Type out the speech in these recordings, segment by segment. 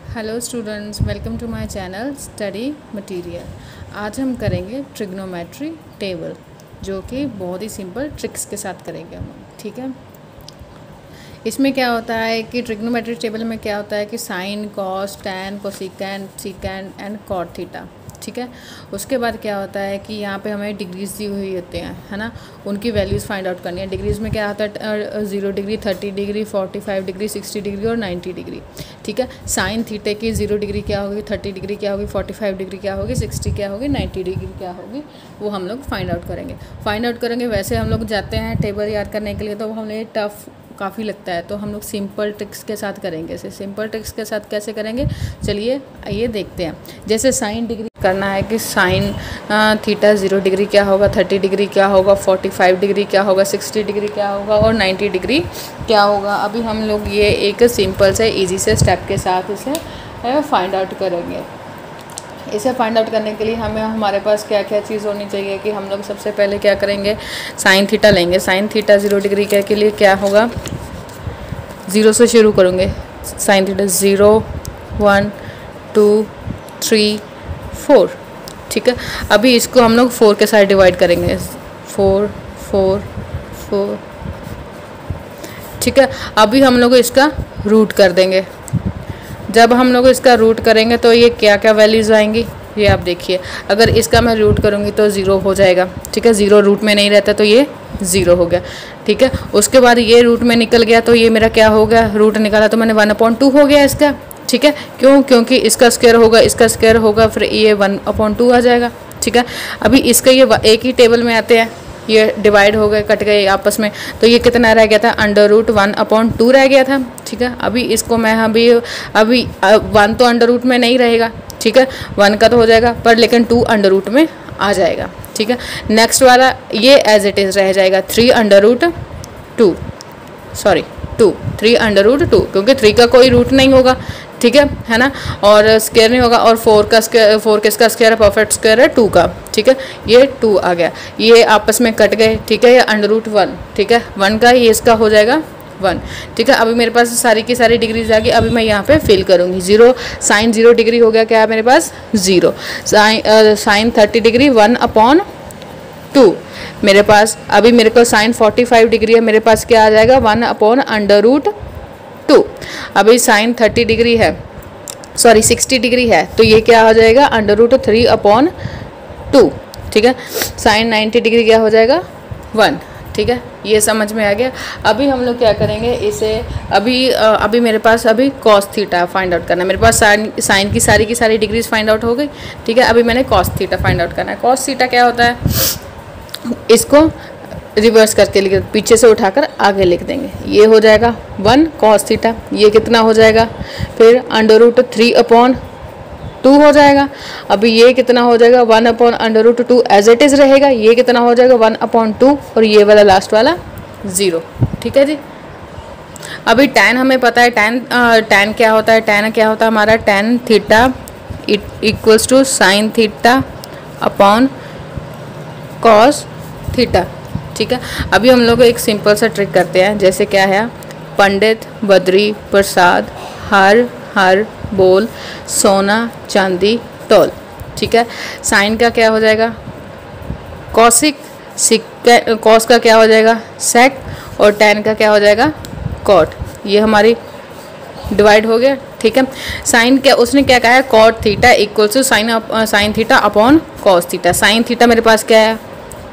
Hello students, welcome to my channel study material. आज हम करेंगे ट्रिग्नोमेट्री टेबल, जो कि बहुत ही सिंपल ट्रिक्स के साथ करेंगे हम। ठीक है, इसमें क्या होता है कि ट्रिग्नोमेट्री टेबल में क्या होता है कि sine, cos, tan, cosecant, secant and cot theta. ठीक है, उसके बाद क्या होता है कि यहाँ पे हमें डिग्रीज दी हुई होते हैं, है ना, उनकी वैल्यूज़ फाइंड आउट करनी है। डिग्रीज़ में क्या होता है 0 डिग्री, 30 डिग्री, 45 डिग्री, 60 डिग्री और 90 डिग्री। ठीक है, साइन थीटे की 0 डिग्री क्या होगी, 30 डिग्री क्या होगी, 45 डिग्री क्या होगी, 60 क्या होगी, 90 डिग्री क्या होगी, वो हम लोग फाइंड आउट करेंगे। वैसे हम लोग जाते हैं टेबल याद करने के लिए तो हमें टफ काफ़ी लगता है, तो हम लोग सिंपल ट्रिक्स के साथ करेंगे। इसे सिंपल ट्रिक्स के साथ कैसे करेंगे, चलिए आइए देखते हैं। जैसे साइन डिग्री करना है कि साइन थीटा 0 डिग्री क्या होगा, 30 डिग्री क्या होगा, 45 डिग्री क्या होगा, 60 डिग्री क्या होगा और 90 डिग्री क्या होगा। अभी हम लोग ये एक सिंपल से ईजी से स्टेप के साथ इसे फाइंड आउट करेंगे। इसे फाइंड आउट करने के लिए हमारे पास क्या क्या चीज़ होनी चाहिए कि हम लोग सबसे पहले क्या करेंगे, साइन थीटा लेंगे। साइन थीटा 0 डिग्री के लिए क्या होगा, 0 से शुरू करूँगे। Sine theta 0, 1, 2, 3, 4। ठीक है, अभी इसको हम लोग 4 के साथ डिवाइड करेंगे। 4, 4, 4। ठीक है, अभी हम लोग इसका रूट कर देंगे। जब हम लोग इसका रूट करेंगे तो ये क्या क्या वैल्यूज़ आएंगी, ये आप देखिए। अगर इसका मैं रूट करूँगी तो 0 हो जाएगा। ठीक है, 0 रूट में नहीं रहता तो ये 0 हो गया। ठीक है, उसके बाद ये रूट में निकल गया तो ये मेरा क्या हो गया, रूट निकाला तो मैंने 1/2 हो गया इसका। ठीक है, क्योंकि इसका स्क्वायर होगा, इसका स्क्वायर होगा, फिर ये 1/2 आ जाएगा। ठीक है, अभी इसका ये एक ही टेबल में आते हैं, ये डिवाइड हो गए, कट गए आपस में, तो ये कितना रह गया था, √1/2 रह गया था। ठीक है, अभी इसको मैं अभी 1 तो अंडर रूट में नहीं रहेगा। ठीक है, 1 का तो हो जाएगा पर लेकिन 2 अंडर रूट में आ जाएगा। ठीक है, नेक्स्ट वाला ये एज इट इज़ रह जाएगा 3/2 क्योंकि 3 का कोई रूट नहीं होगा। ठीक है ना, और स्क्वायर नहीं होगा, और 4 किसका स्क्वायर है, परफेक्ट स्क्वायर है 2 का। ठीक है, ये 2 आ गया, ये आपस में कट गए। ठीक है, ये √1। ठीक है, 1 का ये इसका हो जाएगा 1। ठीक है, अभी मेरे पास सारी की सारी डिग्रीज आ गई। अभी मैं यहाँ पे फिल करूँगी। 0 साइन 0 डिग्री हो गया, क्या है मेरे पास 0। साइन 30 डिग्री 1/2 मेरे पास। अभी मेरे को साइन 45 डिग्री है, मेरे पास क्या आ जाएगा 1/√2। अभी साइन 30 डिग्री है, 60 डिग्री है, तो ये क्या हो जाएगा √3/2। ठीक है, साइन 90 डिग्री क्या हो जाएगा 1। ठीक है, ये समझ में आ गया। अभी हम लोग क्या करेंगे इसे, अभी मेरे पास अभी कॉस थीटा फाइंड आउट करना है। मेरे पास साइन की सारी डिग्रीज फाइंड आउट हो गई। ठीक है, अभी मैंने कॉस थीटा फाइंड आउट करना है। कॉस थीटा क्या होता है, इसको रिवर्स करके लिख, पीछे से उठाकर आगे लिख देंगे। ये हो जाएगा 1 कॉस थीटा, ये कितना हो जाएगा, फिर √3/2 हो जाएगा। अभी ये कितना हो जाएगा 1/√2 एज इट इज़ रहेगा। ये कितना हो जाएगा 1/2 और ये वाला लास्ट वाला 0। ठीक है जी, अभी टैन हमें पता है, टैन क्या होता है, टैन क्या होता है हमारा, tan theta equals to sine theta upon cos theta. ठीक है, अभी हम लोग एक सिंपल सा ट्रिक करते हैं। जैसे क्या है, पंडित बद्री प्रसाद हर हर बोल सोना चांदी तौल। ठीक है, साइन का क्या हो जाएगा कॉसिक, कॉस का क्या हो जाएगा सेक, और टैन का क्या हो जाएगा कॉट। ये हमारी डिवाइड हो गया। ठीक है, साइन क्या उसने क्या कहा है, cot theta equals to sine theta upon cos theta. Sine theta मेरे पास क्या है,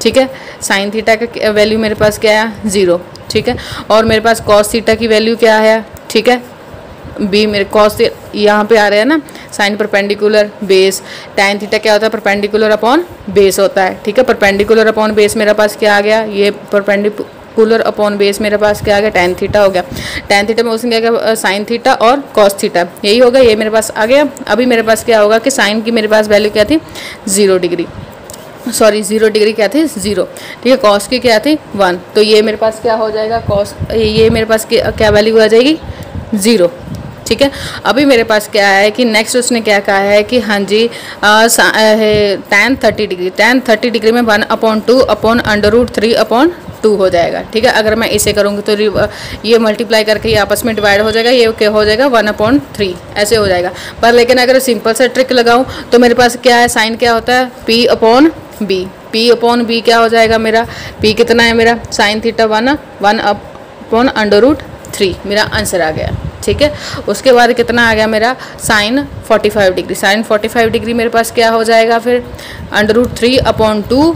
ठीक है, साइन थीटा का वैल्यू मेरे पास क्या है 0। ठीक है, और मेरे पास कॉस थीटा की वैल्यू क्या है, ठीक है, बी। मेरे कॉस यहाँ पे आ रहे हैं ना, sine perpendicular base, tan theta क्या होता है परपेंडिकुलर अपॉन बेस होता है। ठीक है, परपेंडिकुलर अपॉन बेस मेरे पास क्या आ गया, ये परपेंडिकुलर अपॉन बेस मेरे पास क्या आ गया, टैन थीटा हो गया। टैन थीटा में उसने क्या गया साइन थीटा और कॉस थीटा, यही होगा, ये मेरे पास आ गया। अभी मेरे पास क्या होगा कि साइन की मेरे पास वैल्यू क्या थी 0 डिग्री, 0 डिग्री क्या थी 0। ठीक है, कॉस की क्या थी 1, तो ये मेरे पास क्या हो जाएगा कॉस, ये मेरे पास क्या वैल्यू आ जाएगी 0। ठीक है, अभी मेरे पास क्या है कि नेक्स्ट उसने क्या कहा है कि हाँ जी टैन 30 डिग्री, टैन 30 डिग्री में 1/2 अपॉन √3/2 2 हो जाएगा। ठीक है, अगर मैं इसे करूँगी तो ये मल्टीप्लाई करके ये आपस में डिवाइड हो जाएगा, ये क्या हो जाएगा 1/3 ऐसे हो जाएगा। पर लेकिन अगर सिंपल सा ट्रिक लगाऊँ तो मेरे पास क्या है, साइन क्या होता है P/B। P/B क्या हो जाएगा मेरा, P कितना है मेरा साइन थीटा 1/√3 मेरा आंसर आ गया। ठीक है, उसके बाद कितना आ गया मेरा साइन 45 डिग्री। साइन 45 डिग्री मेरे पास क्या हो जाएगा फिर √3/2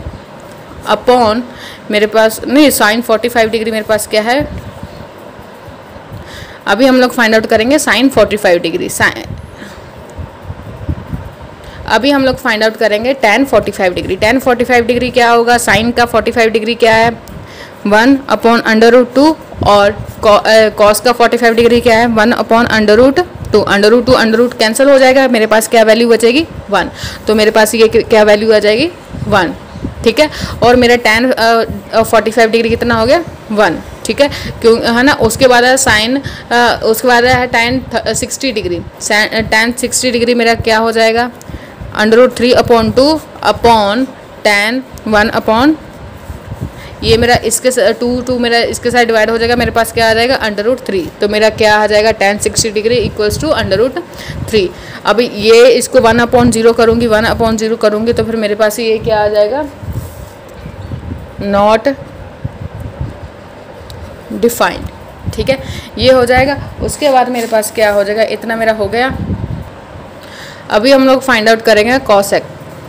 अपॉन मेरे पास नहीं, साइन 45 डिग्री मेरे पास क्या है, अभी हम लोग फाइंड आउट करेंगे साइन 45 डिग्री। अभी हम लोग फाइंड आउट करेंगे tan 45 डिग्री। tan 45 डिग्री क्या होगा, साइन का 45 डिग्री क्या है 1/√2 और कॉस का 45 डिग्री क्या है 1/√2। √2 कैंसिल हो जाएगा, मेरे पास क्या वैल्यू बचेगी 1। तो मेरे पास ये क्या वैल्यू आ जाएगी 1। ठीक है, और मेरा tan 45 डिग्री कितना हो गया 1। ठीक है, क्यों है ना। उसके बाद है साइन, उसके बाद है tan 60 डिग्री। tan 60 डिग्री मेरा क्या हो जाएगा √3/2 अपॉन tan 1 ये मेरा इसके 2 मेरा इसके साथ डिवाइड हो जाएगा, मेरे पास क्या आ जाएगा √3। तो मेरा क्या आ जाएगा tan 60 डिग्री इक्वल्स टू √3। अभी ये इसको 1/0 करूँगी, 1/0 करूँगी तो फिर मेरे पास ये क्या आ जाएगा नॉट डिफाइंड। ठीक है, ये हो जाएगा। उसके बाद मेरे पास क्या हो जाएगा, इतना मेरा हो गया। अभी हम लोग फाइंड आउट करेंगे कॉसेक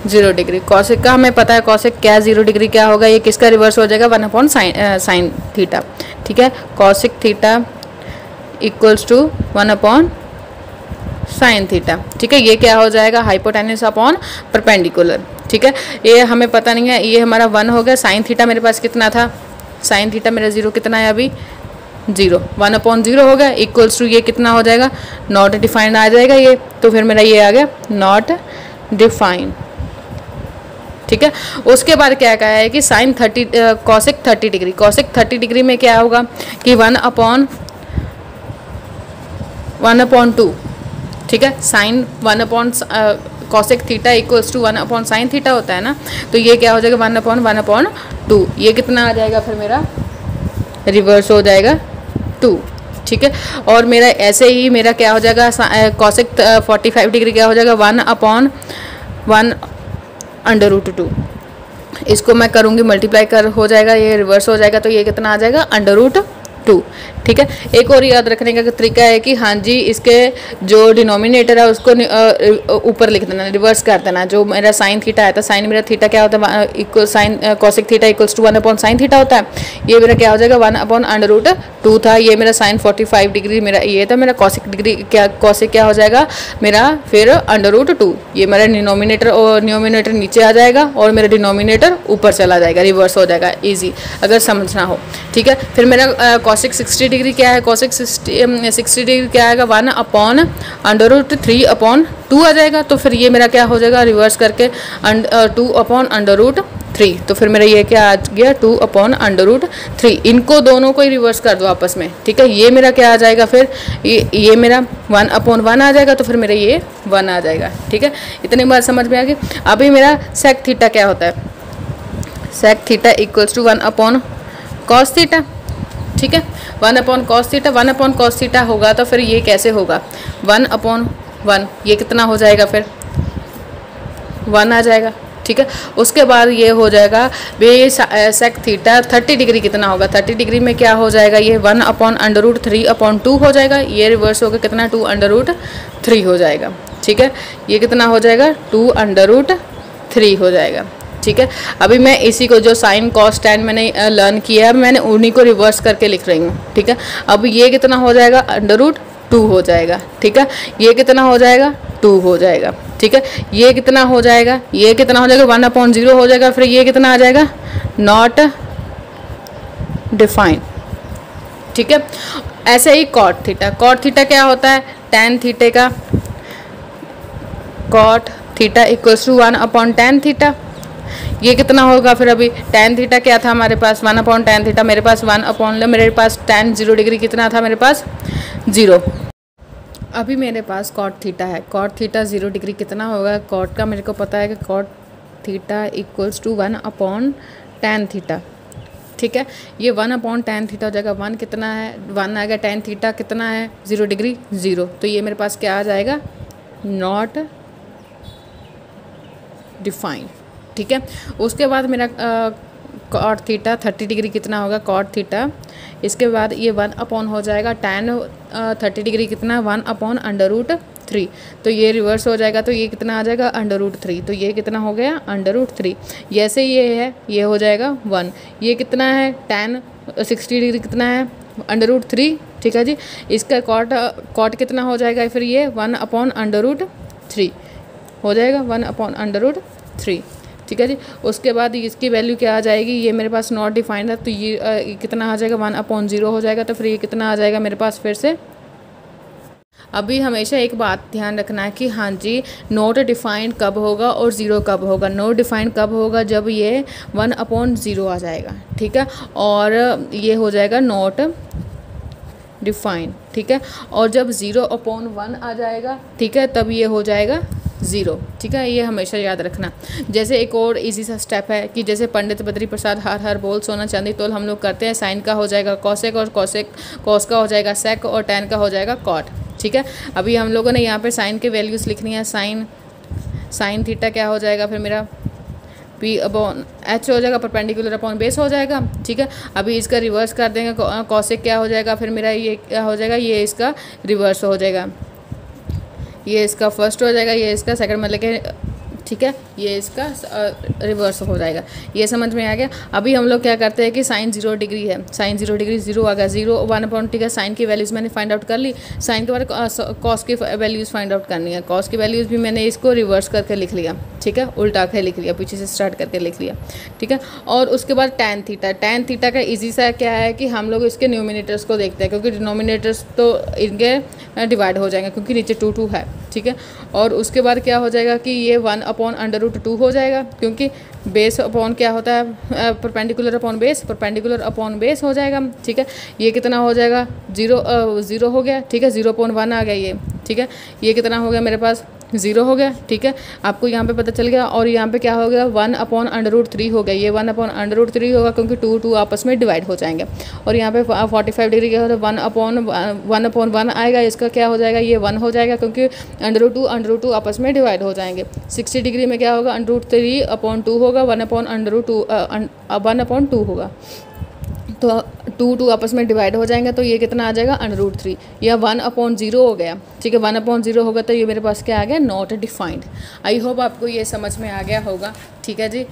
0 डिग्री। कॉसेक का हमें पता है, कॉसेक क्या 0 डिग्री क्या होगा, ये किसका रिवर्स हो जाएगा 1/sin थीटा। ठीक है, cosec theta equals to 1/sin theta. ठीक है, ये क्या हो जाएगा हाइपोटेन्यूस अपॉन परपेंडिकुलर। ठीक है, ये हमें पता नहीं है, ये हमारा 1 हो गया। साइन थीटा मेरे पास कितना था, साइन थीटा मेरा 0 कितना है अभी 0, 1/0 हो गया इक्वल्स टू ये कितना हो जाएगा नॉट डिफाइंड आ जाएगा ये। तो फिर मेरा ये आ गया नॉट डिफाइंड। ठीक है, उसके बाद क्या कहा है कि sine 30 cosec 30 degree. Cosec 30 degree में क्या होगा कि 1/2। ठीक है, sine 1 cosec theta equals to 1/sin theta होता है ना, तो ये क्या हो जाएगा 1/2। ये कितना आ जाएगा फिर मेरा रिवर्स हो जाएगा 2। ठीक है, और मेरा ऐसे ही मेरा क्या हो जाएगा कॉसेक 45 डिग्री क्या हो जाएगा 1/1/2। इसको मैं करूँगी मल्टीप्लाई कर हो जाएगा, ये रिवर्स हो जाएगा, तो ये कितना आ जाएगा √2। ठीक है, एक और याद रखने का तरीका है कि हाँ जी इसके जो डिनोमिनेटर है उसको ऊपर लिख देना, रिवर्स कर देना। जो मेरा साइन थीटा है तो साइन मेरा थीटा क्या होता है equal sine cosec theta equals to 1/sin theta होता है। ये मेरा क्या हो जाएगा 1/√2 था। ये मेरा साइन 45 डिग्री मेरा ये था, मेरा कॉसेक डिग्री क्या कॉसेक क्या हो जाएगा मेरा फिर √2। ये मेरा डिनोमिनेटर और न्यूमिनेटर नीचे आ जाएगा और मेरा डिनोमिनेटर ऊपर चला जाएगा, रिवर्स हो जाएगा। ईजी अगर समझना हो। ठीक है, फिर मेरा कॉसेक 60 डिग्री क्या है, कॉसेक 60 डिग्री क्या आएगा 1/√3/2 आ जाएगा। तो फिर ये मेरा क्या हो जाएगा रिवर्स करके 2/√3। तो फिर मेरा ये क्या आ गया 2/√3। इनको दोनों को ही रिवर्स कर दो आपस में। ठीक है, ये मेरा क्या आ जाएगा फिर ये मेरा 1/1 आ जाएगा, तो फिर मेरा ये 1 आ जाएगा। ठीक है, इतनी बात समझ में आ गई। अभी मेरा सेक थीटा क्या होता है, sec theta equals to 1/cos theta. ठीक है, 1/cos थीटा 1/cos थीटा होगा तो फिर ये कैसे होगा 1/1। ये कितना हो जाएगा फिर 1 आ जाएगा। ठीक है, उसके बाद ये हो जाएगा बे सेक थीटा 30 डिग्री कितना होगा, 30 डिग्री में क्या हो जाएगा ये 1/√3/2 हो जाएगा। ये रिवर्स होगा कितना 2/√3 हो जाएगा। ठीक है, ये कितना हो जाएगा 2/√3 हो जाएगा। ठीक है, अभी मैं इसी को जो साइन कॉस टैन मैंने लर्न किया है मैंने उन्हीं को रिवर्स करके लिख रही हूँ। ठीक है, अब ये कितना हो जाएगा √2 हो जाएगा। ठीक है, ये कितना हो जाएगा 2 हो जाएगा। ठीक है, ये कितना हो जाएगा, ये कितना हो जाएगा 1/0 हो जाएगा। फिर ये कितना आ जाएगा नॉट डिफाइंड। ठीक है, ऐसे ही कॉट थीटा, कॉट थीटा क्या होता है टैन थीटे का, cot theta equals to 1/tan theta. ये कितना होगा फिर अभी tan थीटा क्या था हमारे पास 1/tan थीटा, मेरे पास 1/, मेरे पास tan 0 डिग्री कितना था मेरे पास 0। अभी मेरे पास कॉट थीटा है, कॉट थीटा 0 डिग्री कितना होगा, कॉट का मेरे को पता है कि cot theta equals to 1/tan theta. ठीक है। ये 1/tan थीटा हो जाएगा, 1 कितना है, 1 आएगा, tan थीटा कितना है 0 डिग्री 0, तो ये मेरे पास क्या आ जाएगा, नॉट डिफाइंड। ठीक है। उसके बाद मेरा कॉट थीटा 30 डिग्री कितना होगा, कॉट थीटा, इसके बाद ये 1 हो जाएगा tan 30 डिग्री कितना, 1/√3, तो ये रिवर्स हो जाएगा, तो ये कितना आ जाएगा √3, तो ये कितना हो गया √3। जैसे ये है ये हो जाएगा 1, ये कितना है tan 60 डिग्री कितना है √3। ठीक है जी। इसका कॉट कितना हो जाएगा फिर, ये 1/√3 हो जाएगा, 1/√3। ठीक है जी। उसके बाद इसकी वैल्यू क्या आ जाएगी, ये मेरे पास नॉट डिफाइंड है, तो ये कितना आ जाएगा 1/0 हो जाएगा, तो फिर ये कितना आ जाएगा मेरे पास फिर से। अभी हमेशा एक बात ध्यान रखना है कि हाँ जी, नॉट डिफाइंड कब होगा और 0 कब होगा। नॉट डिफाइंड कब होगा, जब ये 1/0 आ जाएगा। ठीक है। और ये हो जाएगा नॉट डिफाइंड। ठीक है। और जब 0/1 आ जाएगा, ठीक है, तब ये हो जाएगा 0। ठीक है। ये हमेशा याद रखना। जैसे एक और इजी सा स्टेप है कि जैसे पंडित बद्री प्रसाद हर हर बोल सोना चांदी तोल हम लोग करते हैं, साइन का हो जाएगा कॉसेक, और कॉस का हो जाएगा सेक, और टैन का हो जाएगा कॉट। ठीक है। अभी हम लोगों ने यहाँ पे साइन के वैल्यूज़ लिखनी है। साइन थीटा क्या हो जाएगा फिर मेरा, P/H हो जाएगा, परपेंडिकुलर अपॉन बेस हो जाएगा। ठीक है। अभी इसका रिवर्स कर देंगे, कॉसेक क्या हो जाएगा फिर मेरा, ये क्या हो जाएगा, ये इसका रिवर्स हो जाएगा, ये इसका फर्स्ट हो जाएगा, ये इसका सेकंड, मतलब कि ठीक है, ये इसका रिवर्स हो जाएगा। ये समझ में आ गया। अभी हम लोग क्या करते हैं कि साइन 0 डिग्री है, साइन 0 डिग्री 0 आ गया, 0 1/, ठीक है। साइन की वैल्यूज़ मैंने फाइंड आउट कर ली। साइन के बाद कॉस की वैल्यूज़ फाइंड आउट करनी है। कॉस की वैल्यूज़ भी मैंने इसको रिवर्स करके लिख लिया। ठीक है। उल्टा के लिख लिया, पीछे से स्टार्ट करके लिख लिया। ठीक है। और उसके बाद टैन थीटा। टैन थीटा का ईजी सा क्या है कि हम लोग इसके न्यूमिनेटर्स को देखते हैं, क्योंकि डिनोमिनेटर्स तो इनके डिवाइड हो जाएंगे, क्योंकि नीचे 2 है। ठीक है। और उसके बाद क्या हो जाएगा कि ये 1/√2 हो जाएगा, क्योंकि बेस अपॉन क्या होता है, perpendicular upon base, perpendicular upon base हो जाएगा। ठीक है। ये कितना हो जाएगा, 0 हो गया। ठीक है। 0/1 आ गया ये। ठीक है। ये कितना हो गया मेरे पास, 0 हो गया। ठीक है। आपको यहाँ पे पता चल गया। और यहाँ पे क्या हो गया, 1/√3 हो गया। ये 1/√3 होगा, क्योंकि 2 आपस में डिवाइड हो जाएंगे। और यहाँ पे 45 डिग्री क्या होता है, 1/1 आएगा, इसका क्या हो जाएगा, ये 1 हो जाएगा, क्योंकि √2 आपस में डिवाइड हो जाएंगे। 60 डिग्री में क्या होगा, √3/2 होगा, 1/2 होगा, तो 2 आपस में डिवाइड हो जाएंगे, तो ये कितना आ जाएगा √3, या 1/0 हो गया। ठीक है। 1/0 होगा, तो ये मेरे पास क्या आ गया, नॉट डिफाइंड। आई होप आपको ये समझ में आ गया होगा। ठीक है जी।